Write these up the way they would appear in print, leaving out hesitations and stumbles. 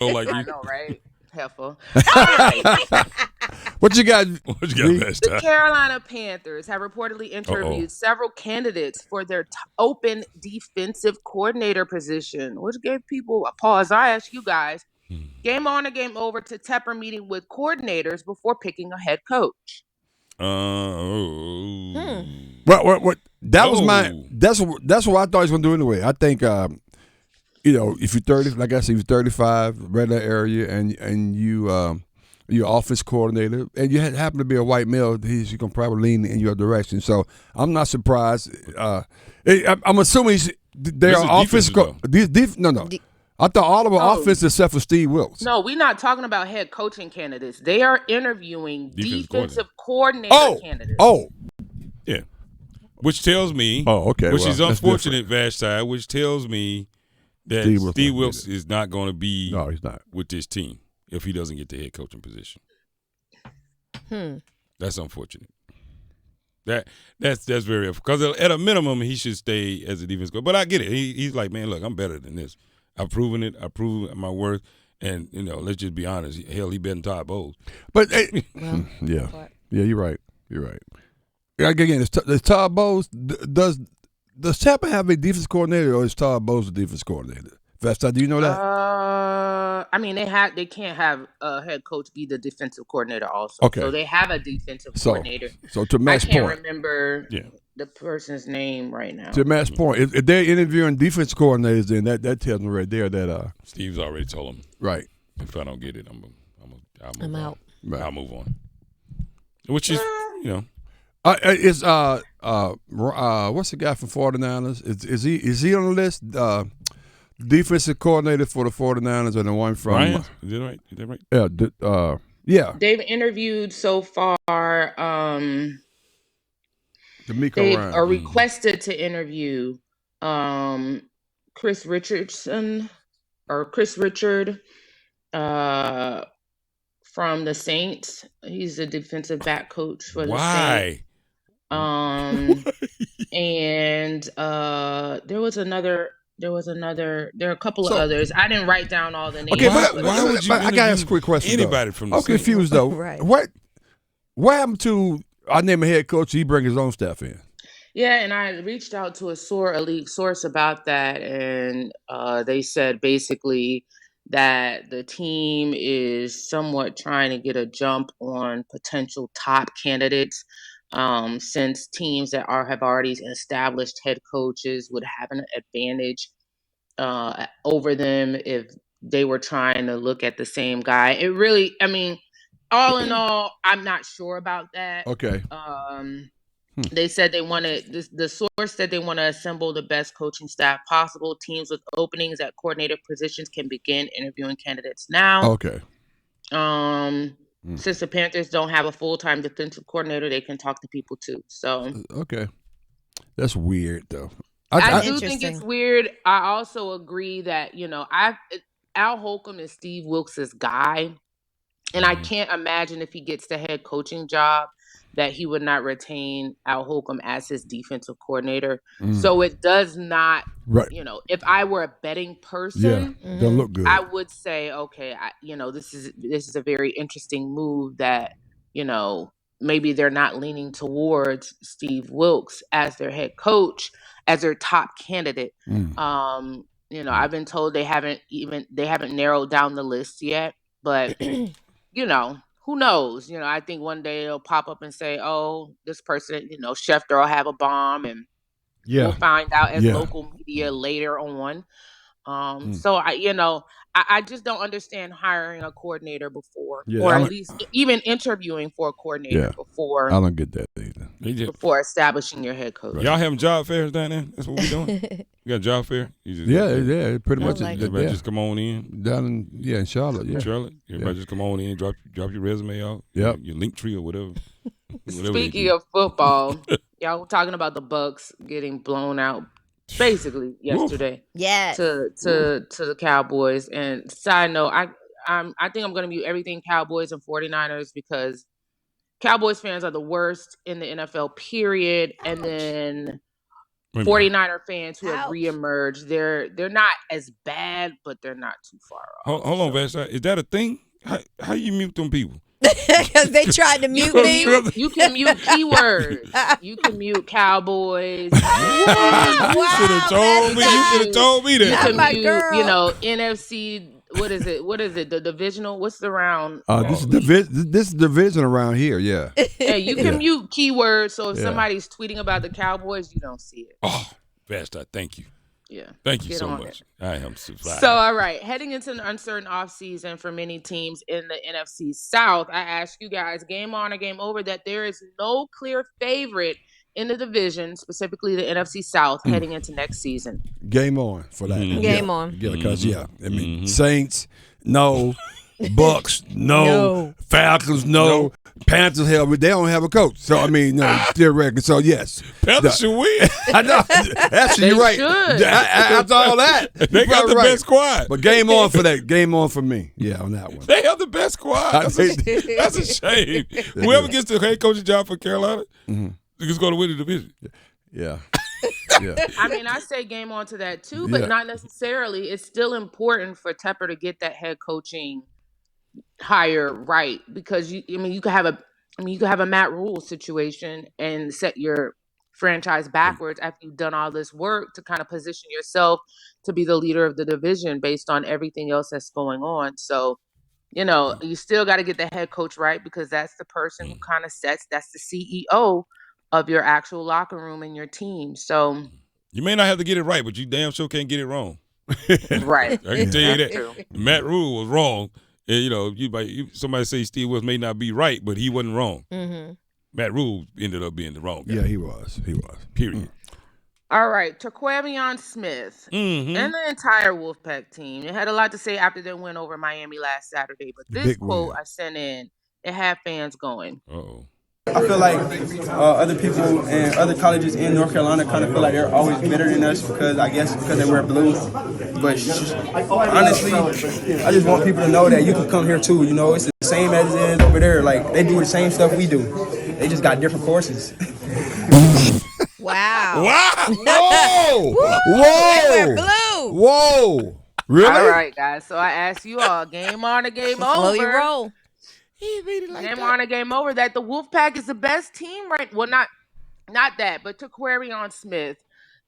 Oh, like I you. know, right? Heifer. All right. What you got? What you got last The time? Carolina Panthers have reportedly Uh-oh. interviewed several candidates for their open defensive coordinator position, which gave people a pause. I ask you guys, game on or game over to Tepper meeting with coordinators before picking a head coach. Oh. What? That was my. Oh. That's what I thought he was gonna do anyway. I think if you're 30, like I said, you're 35, right in that area, and you're offense coordinator, and you happen to be a white male, he's gonna probably lean in your direction. So I'm not surprised. I'm assuming they This are is offense. defensive, No. I thought all of them Oh. offense except for Steve Wilkes. No, we're not talking about head coaching candidates. They are interviewing Defensive defensive coordinator candidates. Oh, Yeah. Which tells me, okay. which well, is that's unfortunate, Vashti, which tells me that Steve Wilkes is not going to be No, he's not. with this team if he doesn't get the head coaching position. That's unfortunate. That's very, because at a minimum he should stay as a defense coach. But I get it. He's like, man, look, I'm better than this. I've proven it. I've proven my worth. And let's just be honest. Hell, he better than Todd Bowles. But yeah, you're right. Again, is Todd Bowles does Tampa have a defense coordinator, or is Todd Bowles a defense coordinator? Vesta, do you know that? I mean, they can't have a head coach be the defensive coordinator also. Okay. So they have a defensive coordinator. So to Matt's I can't point, remember the person's name right now. to Matt's point, if they're interviewing defense coordinators, then that tells me right there that Steve's already told him. Right. If I don't get it, I'm out. Right. I'll move on. Which is, is what's the guy from 49ers? Is he on the list? Defensive coordinator for the 49ers and the one from Ryan? Is that right? Yeah. They've interviewed so far. They are requested to interview Chris Richard from the Saints. He's a defensive back coach for the Saints. And there are a couple of others. I didn't write down all the names. Okay, why would you I gotta ask a quick question. Anybody from the I'm Saints? confused though. Right. What happened to I name a head coach, he bring his own staff in? Yeah, and I reached out to a league source about that, and they said basically that the team is somewhat trying to get a jump on potential top candidates, since teams that have already established head coaches would have an advantage over them if they were trying to look at the same guy. It really, I mean, all in all, I'm not sure about that. Okay. They said they wanted the source said they want to assemble the best coaching staff possible. Teams with openings at coordinator positions can begin interviewing candidates now. Okay. Since the Panthers don't have a full-time defensive coordinator, they can talk to people too. So okay, that's weird though. I do think it's weird. I also agree that Al Holcomb is Steve Wilkes' guy, and I can't imagine if he gets the head coaching job that he would not retain Al Holcomb as his defensive coordinator. So it does not, if I were a betting person, don't look good. I would say, okay, this is a very interesting move that, maybe they're not leaning towards Steve Wilkes as their head coach, as their top candidate. I've been told they haven't narrowed down the list yet, but who knows? I think one day it'll pop up and say, "Oh, this person, Schefter will have a bomb," and we'll find out as local media later on. So I just don't understand hiring a coordinator before, or at least even interviewing for a coordinator before. I don't get that either. Before establishing your head coach. Y'all having job fairs down there? That's what we're doing. You got a job fair? Pretty much. Everybody just come on in. Down in Charlotte. Yeah. Charlotte. Everybody just come on in, drop your resume out. Yep. Your link tree or whatever. Speaking of football, y'all were talking about the Bucks getting blown out basically yesterday. Yeah. To the Cowboys. And side note, I think I'm gonna mute everything Cowboys and 49ers because Cowboys fans are the worst in the NFL, period. And then 49er fans who have Ouch. reemerged. They're not as bad, but they're not too far off. Hold on, Vashti. Is that a thing? How you mute them people? Because they tried to mute me. You can mute keywords. You can mute Cowboys. You should have told me. You should have told me You that. can my mute, girl. NFC. What is it? The divisional? What's the round? This is division around here. Yeah. Yeah, you can mute keywords. So if Yeah. somebody's tweeting about the Cowboys, you don't see it. Oh, Vashti, thank you. Yeah. Thank you Get so on much. it. I am surprised. So, all right, heading into an uncertain offseason for many teams in the NFC South, I ask you guys, game on or game over, that there is no clear favorite in the division, specifically the NFC South, heading into next season. Game on for that. Game on. Yeah, because I mean Saints, no. Bucks, no. Falcons, no. Panthers, hell, they don't have a coach. So I mean, still record. So yes, Panthers should win. I know. Actually, you're right. should. After all that, They got the best squad. But game on for that. Game on for me. Yeah, on that one. They have the best squad. That's a shame. Whoever gets the head coaching job for Carolina is going to win the division. Yeah. Yeah. I mean, I say game on to that too, but not necessarily. It's still important for Tepper to get that head coaching hire right, because you could have a Matt Rule situation and set your franchise backwards after you've done all this work to kind of position yourself to be the leader of the division based on everything else that's going on. So, you still got to get the head coach right, because that's the person who kind of that's the CEO of your actual locker room and your team. So you may not have to get it right, but you damn sure can't get it wrong. right. I can tell you that. True. Matt Rule was wrong. And, somebody say Steve Wilkes may not be right, but he wasn't wrong. Mm-hmm. Matt Rule ended up being the wrong guy. Yeah, he was. Period. All right, Terquavion Smith and the entire Wolfpack team. They had a lot to say after their win over Miami last Saturday, but this quote I sent in, it had fans going. Uh-oh. I feel like other people and other colleges in North Carolina kind of feel like they're always better than us because they wear blue. But honestly, I just want people to know that you can come here too. It's the same as it is over there. Like, they do the same stuff we do. They just got different courses. Wow. Whoa! They wear blue. Whoa! Really? All right, guys. So I ask you all, game on or game over? Slow your roll. Game on or game over, that the Wolfpack is the best team, right? Well, not that, but Terquavion Smith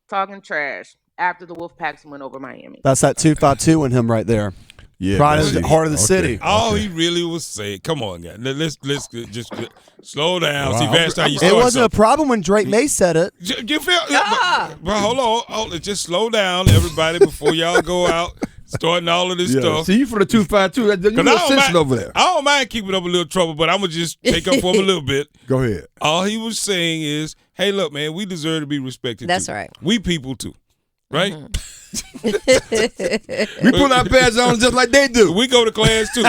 talking trash after the Wolfpacks went over Miami. That's that 252 in him right there. Yeah. Right in the heart of the city. All he really was saying, come on, guys. Let's just slow down. Wow. See, Vashti, how you It start wasn't a something. problem when Drake May said it. You feel? But hold on. Just slow down, everybody, before y'all go out starting all of this stuff. See, you for the 252. You're no sense over there. I don't mind keeping up a little trouble, but I'm going to just take up for him a little bit. Go ahead. All he was saying is, hey, look, man, we deserve to be respected That's too. right. We people too. Right? We put our pads on just like they do. We go to class too,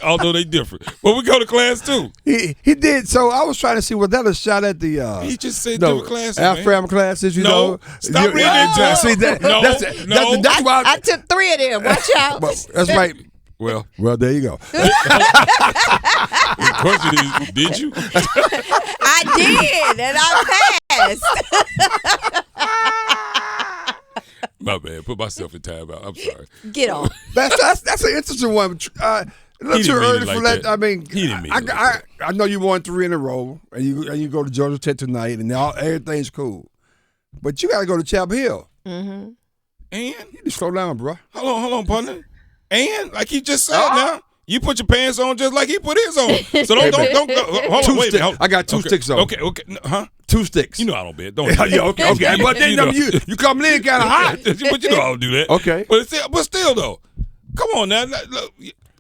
although they different. But we go to class too. He did. So I was trying to see was that a shot at the He just said different classes, man. Alfram classes, you No. know. Stop reading into it. See that? No. That's why. I took 3 of them. Watch out. That's right. Well, there you go. the question is, did you? I did, and I passed. My bad. Put myself in timeout. I'm sorry. Get on. That's an interesting one. A little He too didn't mean early it for like that. that. I mean, He didn't mean it like that. I know you won 3 in a row, and you go to Georgia Tech tonight, and everything's cool. But you got to go to Chapel Hill. Mm-hmm. And You just slow down, bro. hold on, partner. And like he just said now, you put your pants on just like he put his on. So don't hold on, wait a minute. I got 2 sticks on. Okay. Huh? 2 sticks. You know I don't bet. Don't. Yeah, okay. But then you coming in kind of hot. But you know I don't do that. Okay. But still though, come on now. Look,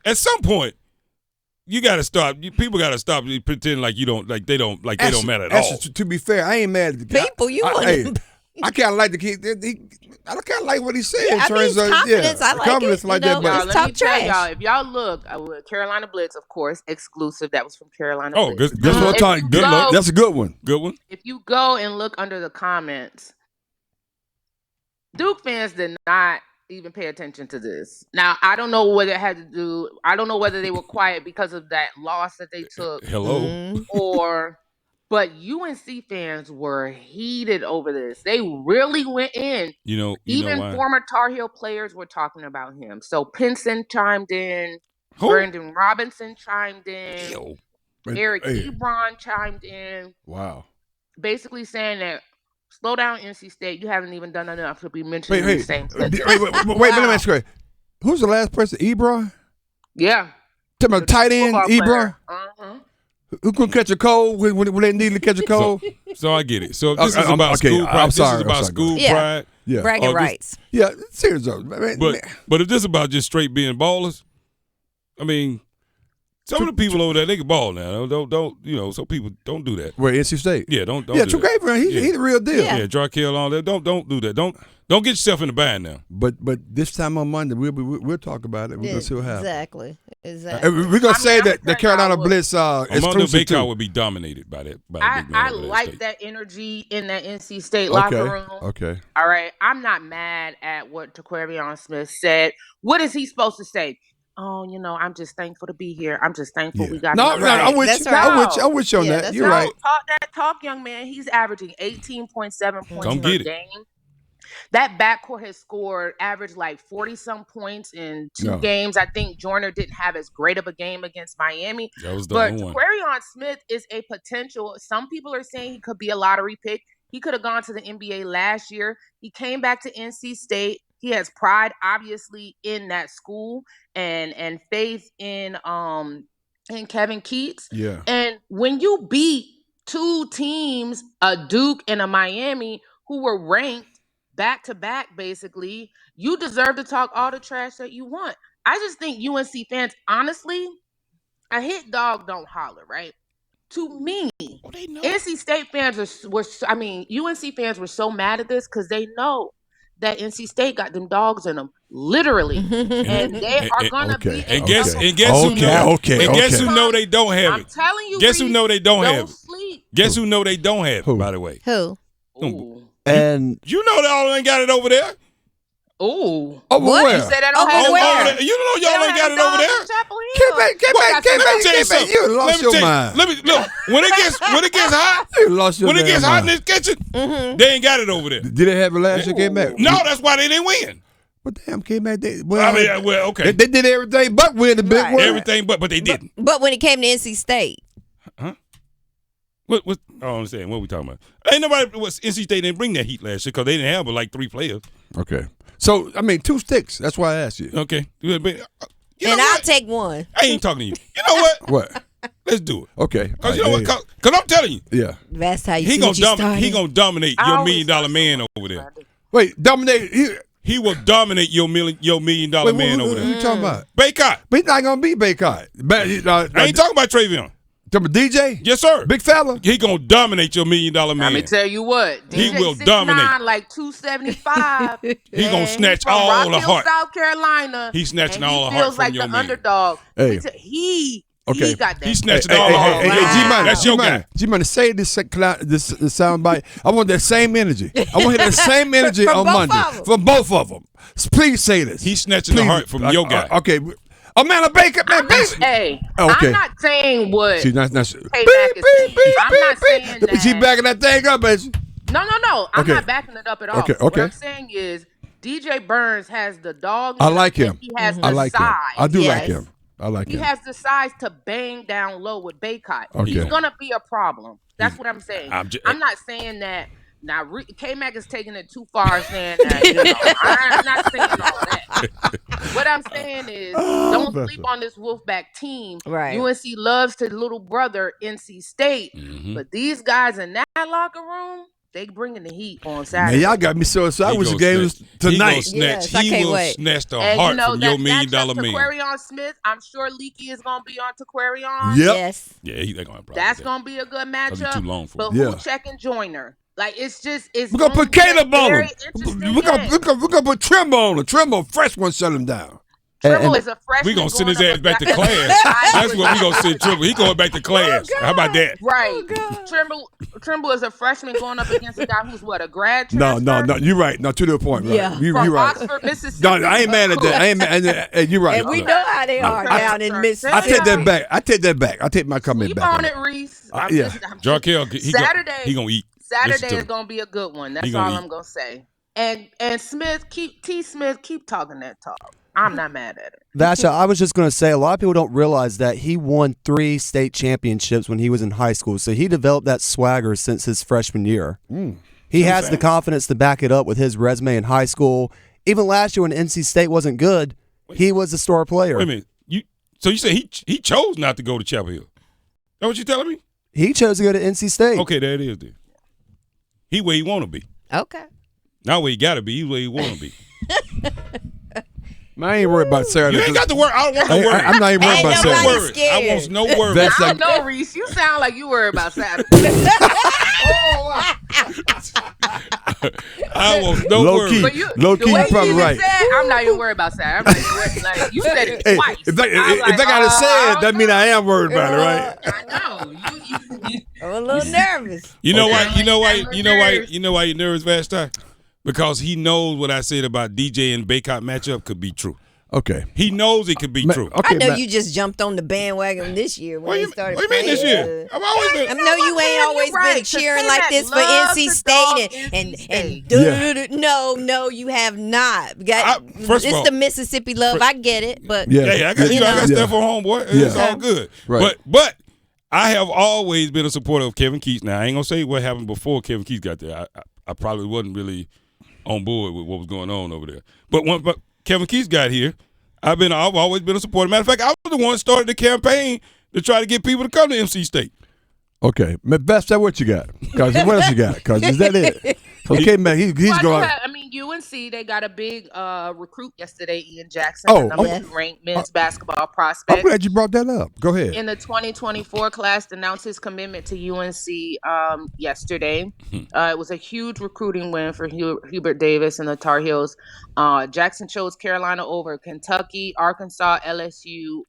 at some point, you got to stop. People got to stop pretending like you don't, like they don't matter at all. To be fair, I ain't mad at the guy. People, you want hey, him. I kind of like the kid. I kind of like what he said in I mean, terms of confidence, I like confidence it, like you that. know, But Y'all, Just let me talk tell trash. y'all, if y'all look, Carolina Blitz, of course, exclusive. That was from Carolina Oh, Blitz. good. that's what I'm If talking. you Good go- luck. That's a good one. Good one. If you go and look under the comments, Duke fans did not even pay attention to this. Now, I don't know what it had to do. I don't know whether they were quiet because of that loss that they took, Hello. Mm. or But UNC fans were heated over this. They really went in. You know Even why? former Tar Heel players were talking about him. So Pinson chimed in. Who? Brandon Robinson chimed in. Ew. Eric Hey. Ebron chimed in. Wow. Basically saying that, slow down, NC State. You haven't even done enough to be mentioned in the same sentence. Wait, let me ask you. Who's the last person? Ebron? Yeah. Talking about tight end, Ebron? Uh-huh. Who can catch a cold when they need to catch a cold? So I get it. So if this is about school pride. I'm sorry. This is about school Yeah. pride. Yeah. Bragging Oh, this- rights. Yeah, serious though. Man, But if this is about just straight being ballers, I mean, some of the people over there, they can ball now. Don't some people don't do that. where NC State? Yeah, don't Yeah, do True that. Gabriel, he's the real deal. Yeah, Jarkel, all that. Don't do that. Don't get yourself in the bind now. But this time on Monday, we'll talk about it. We're gonna see what happens. Exactly. And we're gonna say that the Carolina Blitz Armando exclusive Baycott too. would be dominated by that. By the I big man over there like State. that energy in that NC State locker room. Okay. All right. I'm not mad at what Taquarion Smith said. What is he supposed to say? Oh, I'm just thankful to be here. I'm just thankful we got No, it. I'm with That's you. right. I'm with you on Yeah, that. that's You're No, right. talk that talk, young man. He's averaging 18.7 points Come per get it. game. That backcourt has scored average like 40-some points in two games. I think Joyner didn't have as great of a game against Miami. That was the But only one. Taquarion Smith is a potential. Some people are saying he could be a lottery pick. He could have gone to the NBA last year. He came back to NC State. He has pride, obviously, in that school and faith in Kevin Keats. Yeah. And when you beat two teams, a Duke and a Miami, who were ranked back to back, basically, you deserve to talk all the trash that you want. I just think UNC fans, honestly, a hit dog don't holler, right? To me, They know. NC State fans UNC fans were so mad at this because they know that NC State got them dogs in them, literally, and they are gonna be. And guess who know? And guess who know they don't have I'm it? telling you. Guess who Reed, know they don't have it? sleep. Guess who know they don't have it? By the way, Who? Ooh. And you know they all ain't got it over there. Ooh. Over What? where? You said they don't have Over it where? there. You know They y'all don't ain't have got it over dogs there. in Chapel Get Hill. back. Let me tell you something. You lost your mind. Let me look. When it gets hot, You lost your when it gets damn hot in mind. this kitchen, they ain't got it over there. Did they have it last year? Came back. No, that's why they didn't win. But damn, came back. I mean, well, okay. They did everything but win the big Right. one. Everything, but they didn't. But when it came to NC State, What? I don't understand. What are we talking about? Ain't nobody. NC State didn't bring that heat last year because they didn't have but like 3 players. Okay. So I mean, 2 sticks. That's why I asked you. Okay. You know and I'll what? take one. I ain't talking to you. You know what? What? Let's do it. Okay. Because you know what? Because I'm telling you, Yeah. That's how you he see gonna what you started. he gonna dominate I your $1 always million thought man so. over there. Wait, dominate. He will dominate your $1 million man over Who there. you talking about? Baycott. But he's not gonna be Baycott. I ain't talking about Travion. DJ. Yes, sir. Big fella. He gonna dominate your $1 million Let me man. tell you what. He DJ will 6'9", dominate. like 275. He gonna and snatch from all Rock the Hill, heart. South Carolina. He's snatching and all the he heart feels from like your the man. underdog. Hey. He Okay. got that. He snatching all the heart. Hey, from your man. G-Man, That's your guy. G-Man, say this sound bite. I want that same energy. I want to hear that same energy From on both Monday. of 'em. From both of them. Please say this. He's snatching the heart from your guy. Okay. Amanda Baker, man, Baker. Hey, Okay. I'm not saying what She's not. K-Mac is saying. I'm not saying that. She backing that thing up, bitch. No. I'm Okay. not backing it up at all. Okay, What okay. I'm saying is DJ Burns has the dog. I like and him. He has I the like him. size. I do Yes. like him. I like He him. has the size to bang down low with Baycott. Okay. He's gonna be a problem. That's what I'm saying. I'm I'm not saying that. Now, K-Mac is taking it too far, saying that. I'm not saying all that. What I'm saying is, don't sleep on this Wolfpack team. Right. UNC loves to little brother NC State, Mhm. but these guys in that locker room, they bringing the heat on Man, Saturday. y'all got me so excited. I He wish the gonna game was snatch- tonight. Yes, I He can't will wait. snatch the And heart you know from that your $1 million man. Taquarion Smith, I'm sure Leaky is gonna be on Taquarion. Yep. Yes. Yeah, they're gonna have problems. That's with that. gonna be a good That'll be matchup. too long for But him. Yeah. who checking Joyner? Like it's We're gonna put be a Caleb on very him. interesting We're game. gonna put Trimble on him. Trimble, fresh one, shut him down. Trimble is a freshman. We gonna send his going ass up back to against class. That's what we Iowa. gonna send Trimble. He going back to class. How about that? Right. Trimble is a freshman going up against a guy who's what, a grad No, transfer? you're right. No, to the point. Right. Yeah. You're From right. Oxford, Mississippi. No, I ain't mad at that. I ain't mad. You're right. And we know how they are down in Mississippi. I take that back. I take my comment Keep back. on it, Reese. yeah. Jarkel, Saturday. he gonna eat. Saturday Listen to is me. gonna be a good one. That's He all gonna I'm eat. gonna say. And Smith, keep talking that talk. I'm not mad at it. Vashti, I was just going to say, a lot of people don't realize that he won 3 state championships when he was in high school. So he developed that swagger since his freshman year. He has the confidence to back it up with his resume in high school. Even last year when NC State wasn't good, he was a star player. Wait a minute. So you say he chose not to go to Chapel Hill? That what you telling me? He chose to go to NC State. Okay, there it is. Then he where he want to be. Okay. Not where he got to be. He's where he want to be. Man, I ain't worried about Saturday. You ain't got to worry. I don't want no worry. I'm not even worried Ain't about No nobody Saturday. worry. scared. I want no worry. That's I like, don't know, Reese. You sound like you worry about Saturday. I want no Low worry. key. But you, Low the key, way you probably just right. said, I'm not even worried about Saturday. I'm not even worried. Like you said it Hey, twice. if they I'm like, got to say I it, don't that mean I am worried about it, right? I know. You, I'm a little nervous. You know why? Okay. You know why? You know why? Nervous. You know why you're nervous, Vashti? Because he knows what I said about DJ and Baycott matchup could be true. Okay. He knows it could be true. Okay, I know man. you just jumped on the bandwagon this year when What they you started mean this playing. year? I've always been. I know you ain't You're always right. been The cheering team like that this for loves NC to State dog and NC State. no, you have not. First of all- It's the Mississippi love. I get it, but Yeah. Hey, I got You I got know. stuff on homeboy. It's Yeah. all good. Right. But I have always been a supporter of Kevin Keats. Now I ain't gonna say what happened before Kevin Keats got there. I probably wasn't really on board with what was going on over there. But when Kevin Keats got here, I've always been a supporter. Matter of fact, I was the one that started the campaign to try to get people to come to MC State. Okay. Best, that what you got? Because what else you got? Because is that it? Okay, man, he's going. UNC, they got a big recruit yesterday, Ian Jackson, Oh, the number okay. 2 ranked men's basketball I'm prospect. glad you brought that up. Go ahead. In the 2024 class, announced his commitment to UNC yesterday. It was a huge recruiting win for Hubert Davis and the Tar Heels. Jackson chose Carolina over Kentucky, Arkansas, LSU,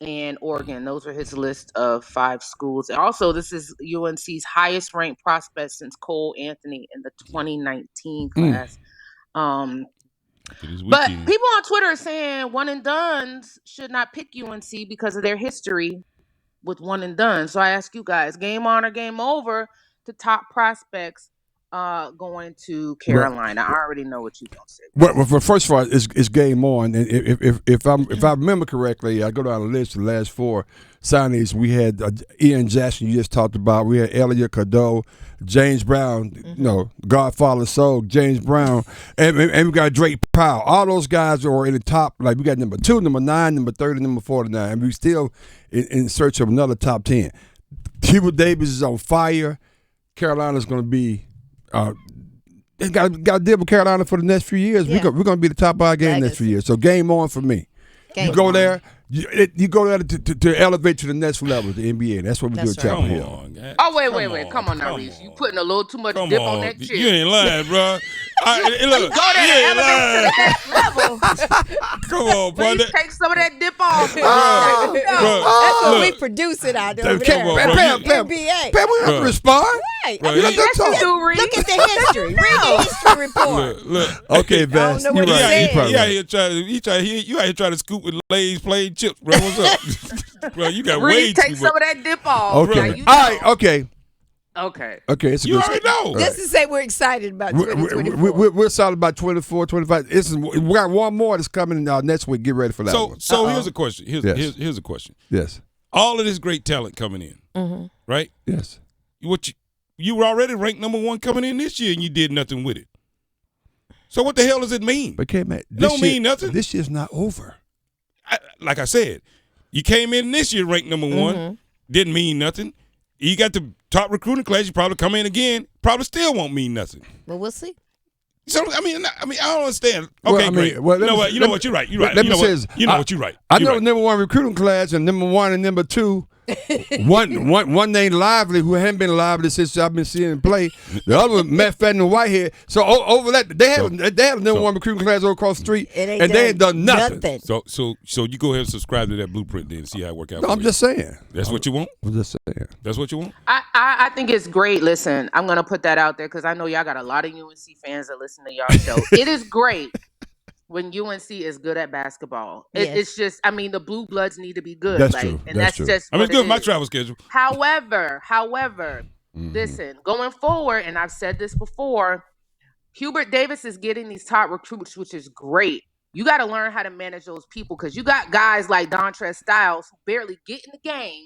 and Oregon. Those are his list of 5 schools. And also, this is UNC's highest ranked prospect since Cole Anthony in the 2019 class. But people on Twitter are saying one and dones should not pick UNC because of their history with one and done. So I ask you guys, game on or game over to top prospects going to Carolina. I already know what you're gonna say. Well, first of all, it's game on. And if I remember correctly, I go down the list of the last 4 signees. We had Ian Jackson, you just talked about. We had Elliot Cadeau, James Brown, Godfather Soul, James Brown, and we got Drake Powell. All those guys are in the top. Like we got number 2, number 9, number 30, number 49, and we still in search of another top 10. Hubert Davis is on fire. Carolina's going to be. They got to deal with Carolina for the next few years. Yeah. We're going to be the top of our game next few years. So game on for me. Game You go on. there. You go there to elevate to the next level, the NBA. That's what we do at That's right. Chapel Come Hill. on, guy. Oh, wait. Come on now, Reese. You putting a little too much Come dip on. on that chip. You ain't lying, bro. Look, Go there you to ain't elevate lying. to the next level. Come on, bro. Reese, take some of that dip off. Bro, that's what we look. produce it out there. Come Over there. on, bro. Pam, NBA. we don't have to respond. Right. Bro, I mean, you- yes, Yes, you you do, Reese. Look at the history. Read the history report. Look. Okay, Vass. know You're what he right. said. You're probably You out right. here trying to you out here trying to scoop with Lay's plain chips, bro. What's up? Bro, you got way Reese, too take much. some of that dip off. Okay. Now, you All right. Okay. Okay. Okay. It's a You good. already know. Just to say we're excited about We're 2024. we're solid about 24, 25. We got one more that's coming next week. Get ready for that one. So here's a question. Yes. Here's a question. Yes. All of this great talent coming in, right? Yes. You were already ranked number 1 coming in this year, and you did nothing with it. So what the hell does it mean? But okay, man. Don't mean nothing. This year's not over. Like I said, you came in this year ranked number 1, didn't mean nothing. You got the top recruiting class. You probably come in again, probably still won't mean nothing. But we'll see. So I mean, I don't understand. Well, Okay, I mean, great. well, You know let what? me- You know let what? me- You're right. You're right. let You me know say what? this. You know what? You're right. I You're know right. number 1 recruiting class and number 1 and number 2 One named Lively, who hadn't been lively since I've been seeing him play. The other one, Matt Fadden and Whitehead. So over that, they have a number one recruiting class over across the street, It and they ain't done nothing. So you go ahead and subscribe to that blueprint then and see how it work out. No, I'm just saying. That's what you want. I'm just saying. That's what you want. I think it's great. Listen, I'm gonna put that out there because I know y'all got a lot of UNC fans that listen to y'all show. It is great when UNC is good at basketball. Yes. It's just, I mean, the blue bloods need to be good. That's true. And That's that's true. just. I mean, what it's good it with my is. travel schedule. However, listen, going forward, and I've said this before, Hubert Davis is getting these top recruits, which is great. You got to learn how to manage those people because you got guys like Dontrez Styles who barely get in the game,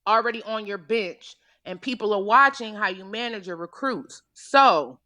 already on your bench, and people are watching how you manage your recruits. So,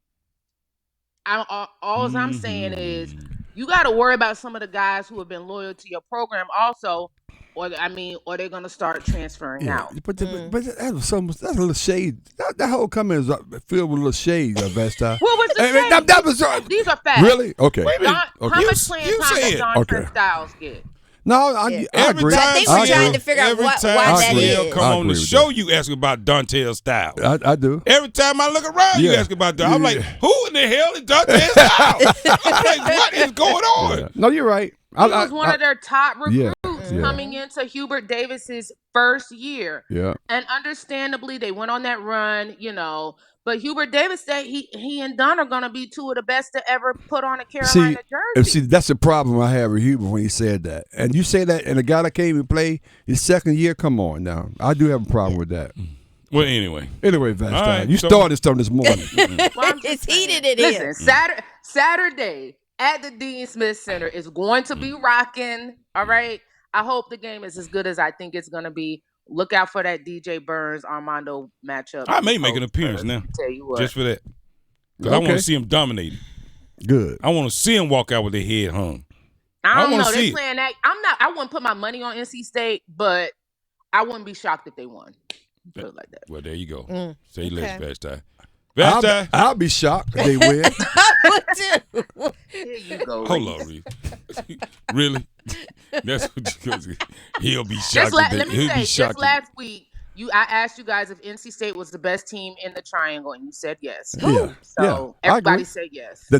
all I'm saying is you got to worry about some of the guys who have been loyal to your program also, or they're going to start transferring out. But that's a little shade. That whole comment is filled with a little shade, Vashti. What was the Hey, shade? that was These are facts. really okay. How much playing you time said- does Dontrez Okay. Styles get? No, I agree. But I think we're trying to figure out every why time that CL is. come I on the agree with show, you ask about Dontel Styles. I do. Every time I look around, you Yeah. ask about that. I'm like, Yeah. who in the hell is Dontel Styles? I'm like, what is going on? Yeah. No, you're right. He was one of their top recruits Yeah. coming into Hubert Davis's first year. Yeah. And understandably, they went on that run, But Hubert Davis said he and Dunn are going to be two of the best to ever put on a Carolina jersey. See, that's the problem I have with Hubert when he said that. And you say that, and the guy that came and play his second year, come on now. I do have a problem with that. Well, anyway. Anyway, Vashti, All right, you so- started something this morning. Well, I'm just It's saying. heated in Listen, here. Saturday at the Dean Smith Center is going to be rocking. All right. I hope the game is as good as I think it's going to be. Look out for that DJ Burns Armando matchup. I may make an appearance now. Tell you what. Just for that. Because I want to see him dominate. Good. I want to see him walk out with their head hung. I don't wanna know. see They it. playing that. I wouldn't put my money on NC State, but I wouldn't be shocked if they won. Put it like that. Well, there you go. Mm, Say less, okay. Vashti. Vashti. I'll be shocked if they win. Here you go. Hold Reese. on, Reese. Really? That's what you go. He'll be shocked. Just let me He'll say, be just shocked. last week, I asked you guys if NC State was the best team in the triangle, and you said yes. Yeah. So Yeah, I everybody agree. said yes. The